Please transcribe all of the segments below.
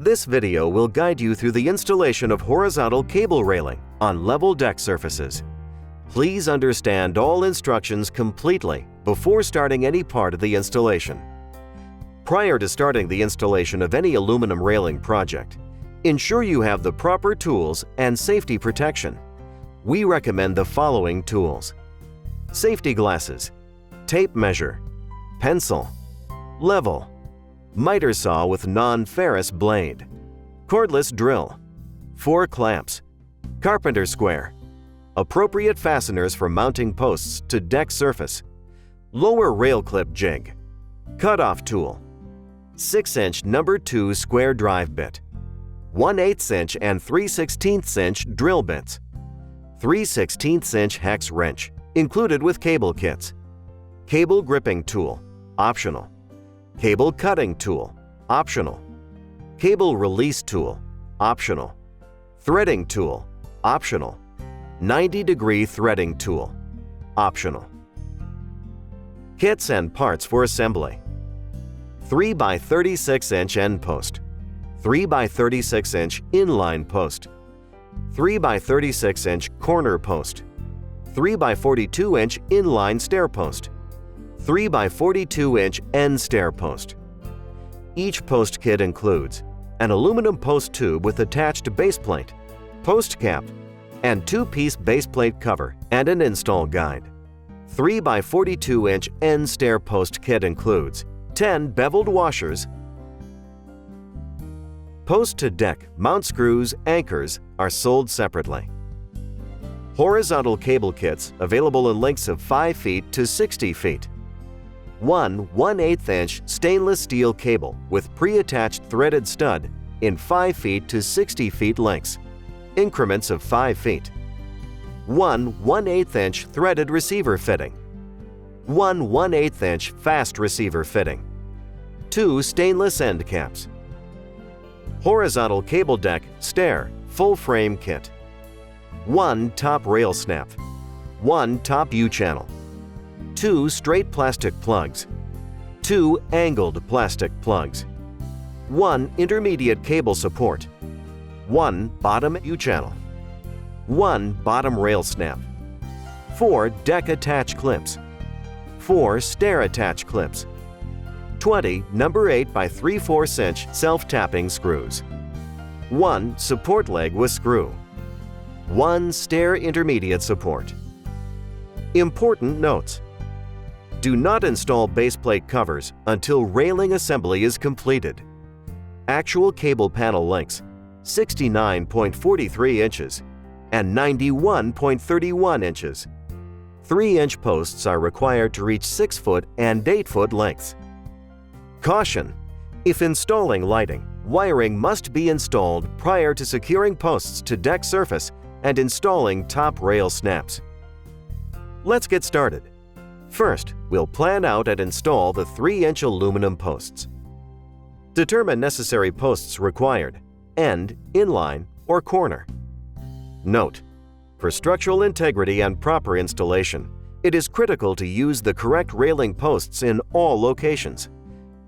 This video will guide you through the installation of horizontal cable railing on level deck surfaces. Please understand all instructions completely before starting any part of the installation. Prior to starting the installation of any aluminum railing project, ensure you have the proper tools and safety protection. We recommend the following tools: safety glasses, tape measure, pencil, level, miter saw with non-ferrous blade, cordless drill, 4 clamps, carpenter square, appropriate fasteners for mounting posts to deck surface, lower rail clip jig, cutoff tool, 6-inch number 2 square drive bit, 1/8" and 3/16" drill bits, 3/16" hex wrench, included with cable kits, cable gripping tool, optional, cable cutting tool, optional, cable release tool, optional, threading tool, optional, 90-degree threading tool, optional. Kits and parts for assembly: 3x36" end post, 3x36" inline post, 3x36" corner post, 3x42" inline stair post, 3x42" end stair post. Each post kit includes an aluminum post tube with attached base plate, post cap, and 2-piece base plate cover and an install guide. 3x42" end stair post kit includes 10 beveled washers. Post to deck mount screws, anchors are sold separately. Horizontal cable kits available in lengths of 5 feet to 60 feet. 1 1/8" stainless steel cable with pre-attached threaded stud in 5 feet to 60 feet lengths, increments of 5 feet. 1 1/8" threaded receiver fitting. 1 1/8" fast receiver fitting. 2 stainless end caps. Horizontal cable deck stair full frame kit. 1 top rail snap. 1 top U-channel. 2 straight plastic plugs. 2 angled plastic plugs. 1 intermediate cable support. 1 bottom U-channel. 1 bottom rail snap. 4 deck attach clips. 4 stair attach clips. 20 number 8x3/4" self-tapping screws. 1 support leg with screw. 1 stair intermediate support. Important notes: do not install base plate covers until railing assembly is completed. Actual cable panel lengths 69.43 inches and 91.31 inches. 3-inch posts are required to reach 6-foot and 8-foot lengths. Caution: if installing lighting, wiring must be installed prior to securing posts to deck surface and installing top rail snaps. Let's get started. First, we'll plan out and install the 3-inch aluminum posts. Determine necessary posts required: end, inline, or corner. Note: for structural integrity and proper installation, it is critical to use the correct railing posts in all locations.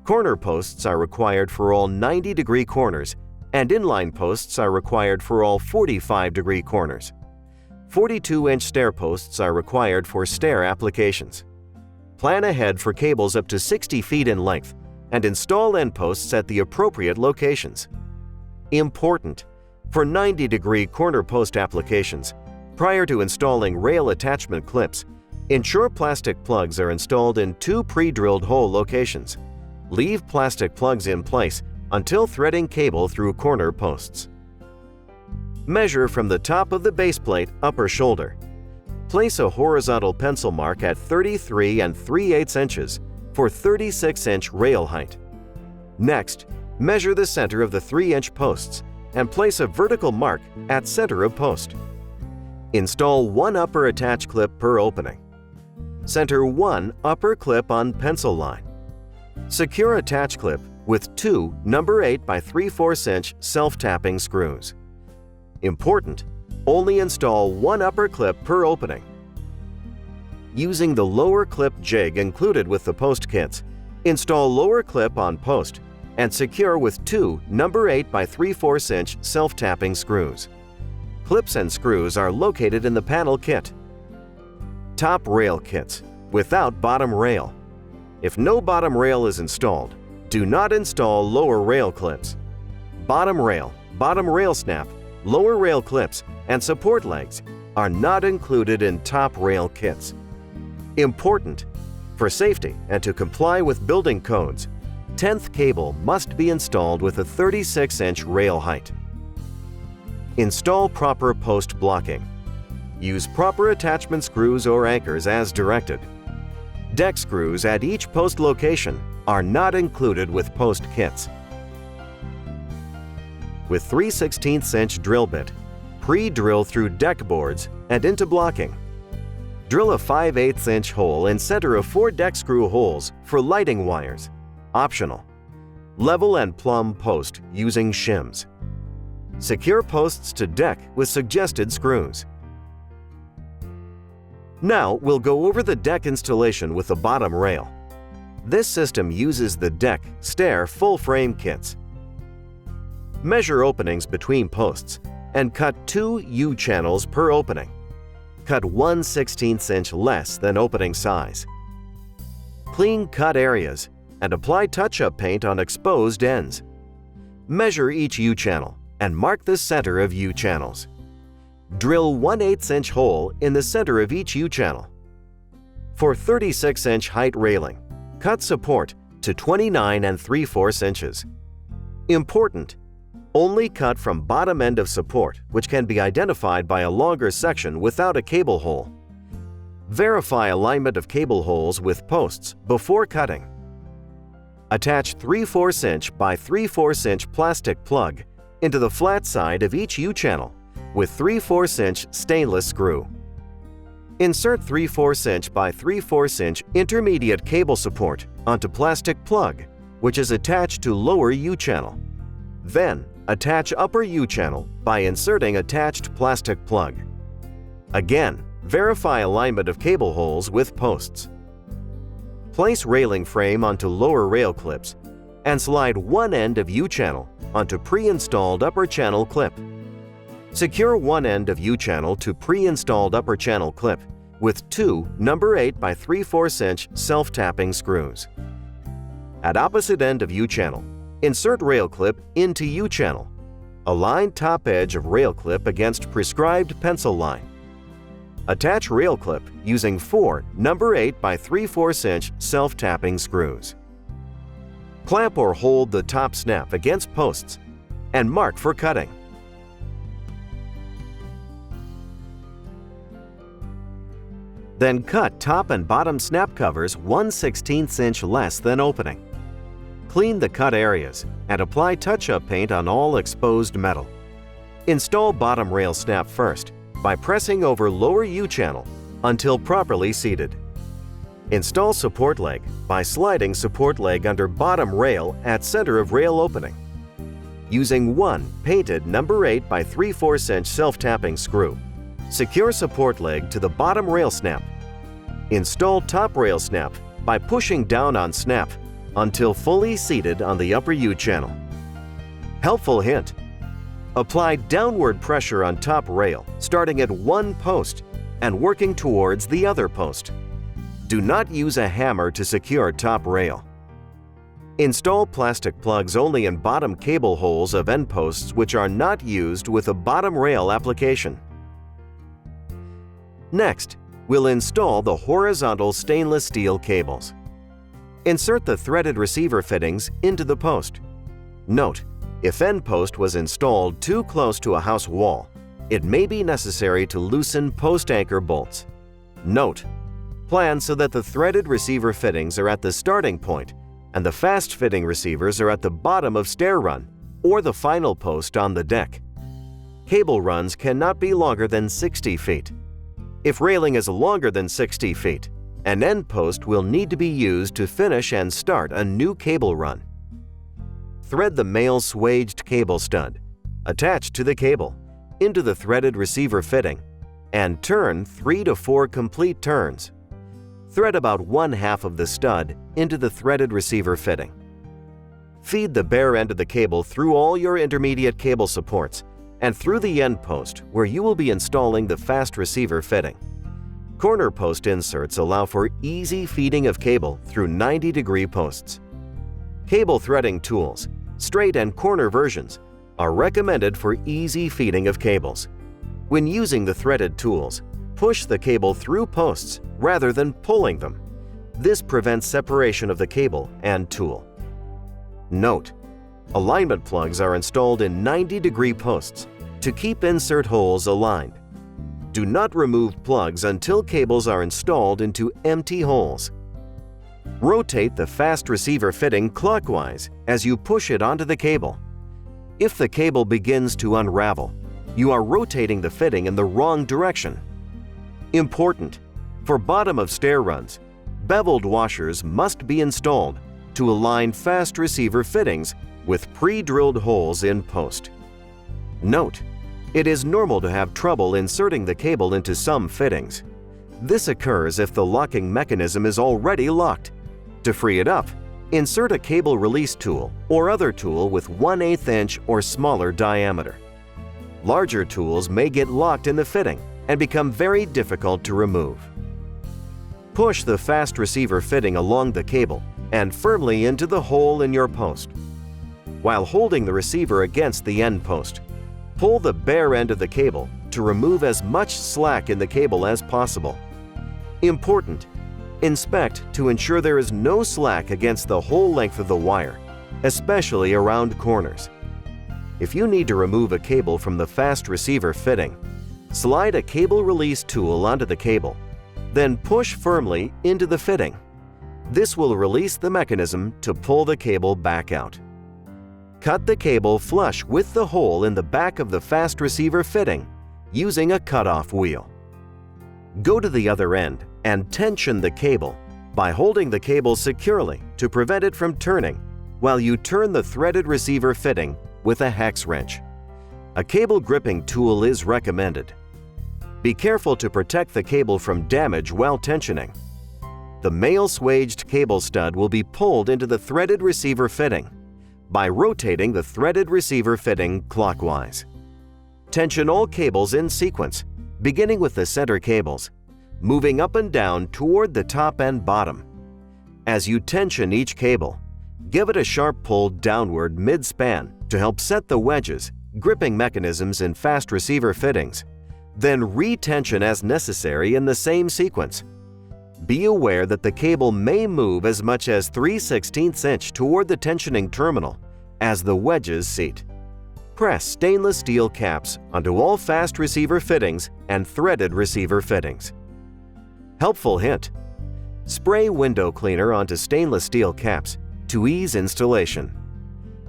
Corner posts are required for all 90-degree corners, and inline posts are required for all 45-degree corners. 42-inch stair posts are required for stair applications. Plan ahead for cables up to 60 feet in length and install end posts at the appropriate locations. Important: for 90-degree corner post applications, prior to installing rail attachment clips, ensure plastic plugs are installed in 2 pre-drilled hole locations. Leave plastic plugs in place until threading cable through corner posts. Measure from the top of the base plate upper shoulder. Place a horizontal pencil mark at 33 3/8 inches for 36-inch rail height. Next, measure the center of the 3-inch posts and place a vertical mark at center of post. Install 1 upper attach clip per opening. Center 1 upper clip on pencil line. Secure attach clip with 2 number 8x3/4" self-tapping screws. Important: only install 1 upper clip per opening. Using the lower clip jig included with the post kits, install lower clip on post and secure with two number 8 by 3/4 inch self-tapping screws. Clips and screws are located in the panel kit. Top rail kits without bottom rail. If no bottom rail is installed, do not install lower rail clips. Bottom rail snap, lower rail clips, and support legs are not included in top rail kits. Important: for safety and to comply with building codes, 10th cable must be installed with a 36-inch rail height. Install proper post blocking. Use proper attachment screws or anchors as directed. Deck screws at each post location are not included with post kits. With 3/16-inch drill bit, pre-drill through deck boards and into blocking. Drill a 5/8-inch hole in center of 4 deck screw holes for lighting wires. Optional. Level and plumb post using shims. Secure posts to deck with suggested screws. Now we'll go over the deck installation with the bottom rail. This system uses the deck stair full frame kits. Measure openings between posts and cut 2 U-channels per opening. Cut 1/16 inch less than opening size. Clean cut areas and apply touch-up paint on exposed ends. Measure each U-channel and mark the center of U-channels. Drill 1/8 inch hole in the center of each U-channel. For 36-inch height railing, cut support to 29 3/4 inches. Important: only cut from bottom end of support, which can be identified by a longer section without a cable hole. Verify alignment of cable holes with posts before cutting. Attach 3/4 inch by 3/4 inch plastic plug into the flat side of each U-channel with 3/4 inch stainless screw. Insert 3/4 inch by 3/4 inch intermediate cable support onto plastic plug, which is attached to lower U-channel. Then, attach upper U-channel by inserting attached plastic plug. Again, verify alignment of cable holes with posts. Place railing frame onto lower rail clips and slide one end of U-channel onto pre-installed upper channel clip. Secure one end of U-channel to pre-installed upper channel clip with 2 number 8 by 3/4 inch self-tapping screws. At opposite end of U-channel, insert rail clip into U-channel. Align top edge of rail clip against prescribed pencil line. Attach rail clip using 4 number 8 by 3/4 inch self-tapping screws. Clamp or hold the top snap against posts and mark for cutting. Then cut top and bottom snap covers 1/16 inch less than opening. Clean the cut areas and apply touch-up paint on all exposed metal. Install bottom rail snap first by pressing over lower U-channel until properly seated. Install support leg by sliding support leg under bottom rail at center of rail opening. Using one painted number 8 by 3/4 inch self-tapping screw, secure support leg to the bottom rail snap. Install top rail snap by pushing down on snap until fully seated on the upper U-channel. Helpful hint: apply downward pressure on top rail starting at one post and working towards the other post. Do not use a hammer to secure top rail. Install plastic plugs only in bottom cable holes of end posts which are not used with a bottom rail application. Next, we'll install the horizontal stainless steel cables. Insert the threaded receiver fittings into the post. Note: if end post was installed too close to a house wall, it may be necessary to loosen post anchor bolts. Note: plan so that the threaded receiver fittings are at the starting point and the fast-fitting receivers are at the bottom of stair run or the final post on the deck. Cable runs cannot be longer than 60 feet. If railing is longer than 60 feet, an end post will need to be used to finish and start a new cable run. Thread the male swaged cable stud, attached to the cable, into the threaded receiver fitting, and turn 3 to 4 complete turns. Thread about 1/2 of the stud into the threaded receiver fitting. Feed the bare end of the cable through all your intermediate cable supports and through the end post where you will be installing the fast receiver fitting. Corner post inserts allow for easy feeding of cable through 90-degree posts. Cable threading tools, straight and corner versions, are recommended for easy feeding of cables. When using the threaded tools, push the cable through posts rather than pulling them. This prevents separation of the cable and tool. Note: alignment plugs are installed in 90-degree posts to keep insert holes aligned. Do not remove plugs until cables are installed into empty holes. Rotate the fast receiver fitting clockwise as you push it onto the cable. If the cable begins to unravel, you are rotating the fitting in the wrong direction. Important: for bottom of stair runs, beveled washers must be installed to align fast receiver fittings with pre-drilled holes in post. Note: it is normal to have trouble inserting the cable into some fittings. This occurs if the locking mechanism is already locked. To free it up, insert a cable release tool or other tool with 1/8 inch or smaller diameter. Larger tools may get locked in the fitting and become very difficult to remove. Push the fast receiver fitting along the cable and firmly into the hole in your post. While holding the receiver against the end post, pull the bare end of the cable to remove as much slack in the cable as possible. Important: inspect to ensure there is no slack against the whole length of the wire, especially around corners. If you need to remove a cable from the fast receiver fitting, slide a cable release tool onto the cable, then push firmly into the fitting. This will release the mechanism to pull the cable back out. Cut the cable flush with the hole in the back of the fast receiver fitting using a cutoff wheel. Go to the other end and tension the cable by holding the cable securely to prevent it from turning while you turn the threaded receiver fitting with a hex wrench. A cable gripping tool is recommended. Be careful to protect the cable from damage while tensioning. The male swaged cable stud will be pulled into the threaded receiver fitting by rotating the threaded receiver fitting clockwise. Tension all cables in sequence, beginning with the center cables, moving up and down toward the top and bottom. As you tension each cable, give it a sharp pull downward mid-span to help set the wedges, gripping mechanisms in fast receiver fittings. Then retension as necessary in the same sequence. Be aware that the cable may move as much as 3/16 inch toward the tensioning terminal as the wedges seat. Press stainless steel caps onto all fast receiver fittings and threaded receiver fittings. Helpful hint: spray window cleaner onto stainless steel caps to ease installation.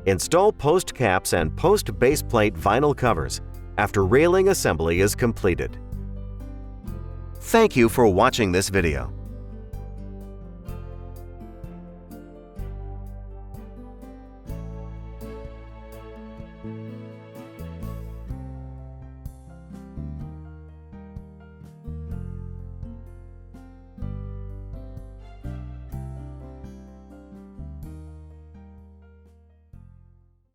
Install post caps and post base plate vinyl covers after railing assembly is completed. Thank you for watching this video.